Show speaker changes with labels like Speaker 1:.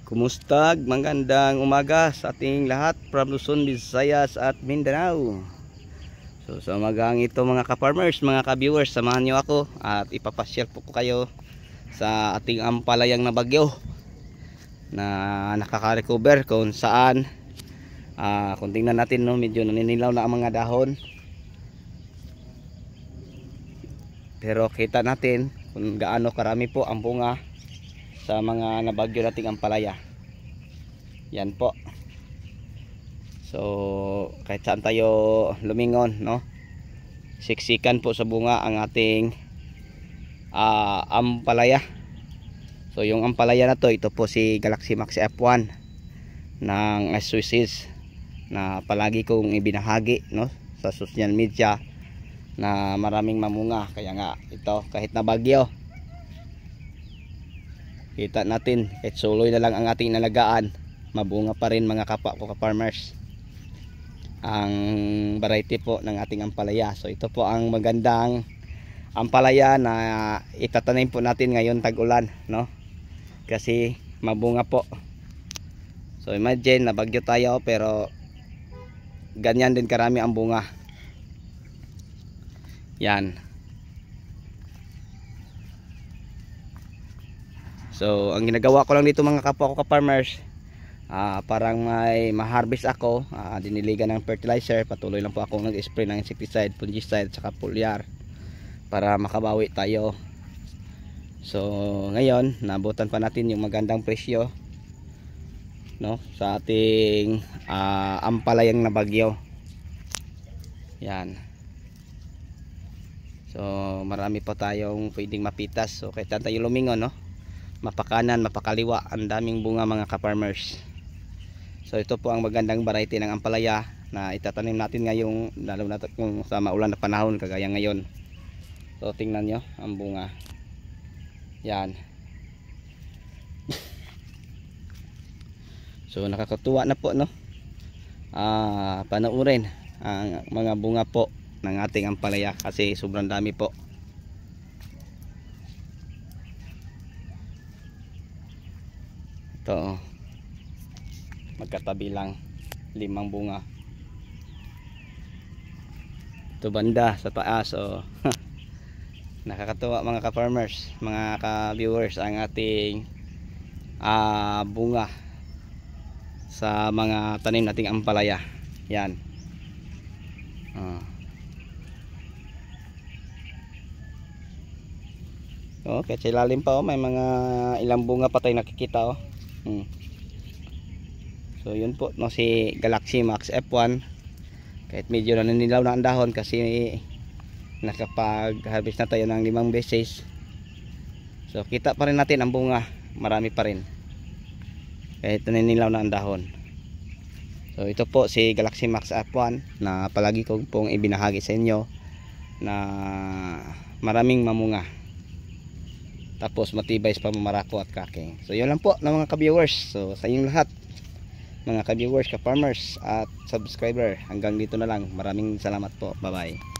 Speaker 1: Kumusta? Magandang umaga sa ating lahat from Luzon, Visayas at Mindanao. So sa umagang ito mga ka-farmers, mga ka-viewers, samahan nyo ako at ipapasyal po ko kayo sa ating ampalayang na bagyo na nakaka-recover kung saan kung tingnan natin, no, medyo naninilaw na ang mga dahon, pero kita natin kung gaano karami po ang bunga sa mga nabagyo nating ampalaya. Yan po. So kahit saan tayo lumingon, no, siksikan po sa bunga ang ating ampalaya. So yung ampalaya na to, ito po si Galaxy Max F1 ng Swiss na palagi kong ibinahagi, no, sa social media na maraming mamunga. Kaya nga ito, kahit na bagyo, kita natin kahit suloy na lang ang ating nalagaan, mabunga pa rin mga kapwa ko ka-farmers ang variety po ng ating ampalaya. So ito po ang magandang ampalaya na itatanim po natin ngayon tag-ulan, no, kasi mabunga po. So imagine na bagyo tayo pero ganyan din karami ang bunga. Yan. So ang ginagawa ko lang dito mga kapwa ko ka-farmers, parang may ma-harvest ako, diniligan ng fertilizer, patuloy lang po ako nag-spray ng insecticide, fungicide, saka foliar para makabawi tayo. So ngayon nabutan pa natin yung magandang presyo, no, sa ating ampalayang na bagyo. Yan. So marami pa tayong pwedeng mapitas. So kahit tayo lumingon, no, mapakanan, mapakaliwa, ang daming bunga mga ka-farmers. So ito po ang magandang variety ng ampalaya na itatanim natin ngayong, lalo na kung sa maulan na panahon kagaya ngayon. So tingnan nyo ang bunga. Yan. So nakakatuwa na po, no, panoorin ang mga bunga po ng ating ampalaya kasi sobrang dami po. Ito, magkatabi lang, 5 bunga. Ito banda sa taas. So nakakatuwa mga ka-farmers, mga ka-viewers, ang ating bunga sa mga tanim nating ampalaya. Yan. Kahit sa ilalim pa, may mga ilang bunga pa tayo nakikita, oh. So yun po, no, si Galaxy Max F1, kahit medyo naninilaw na ang dahon kasi nakapag-harvest na tayo ng 5 beses, so kita pa rin natin ang bunga, marami pa rin kahit naninilaw na ang dahon. So ito po si Galaxy Max F1 na palagi kong pong ibinahagi sa inyo na maraming mamunga, tapos matibay sa pamamarako at kaking. So yun lang po ng mga ka-viewers. So sa inyong lahat, mga ka-viewers, ka-farmers at subscriber, hanggang dito na lang. Maraming salamat po. Bye bye.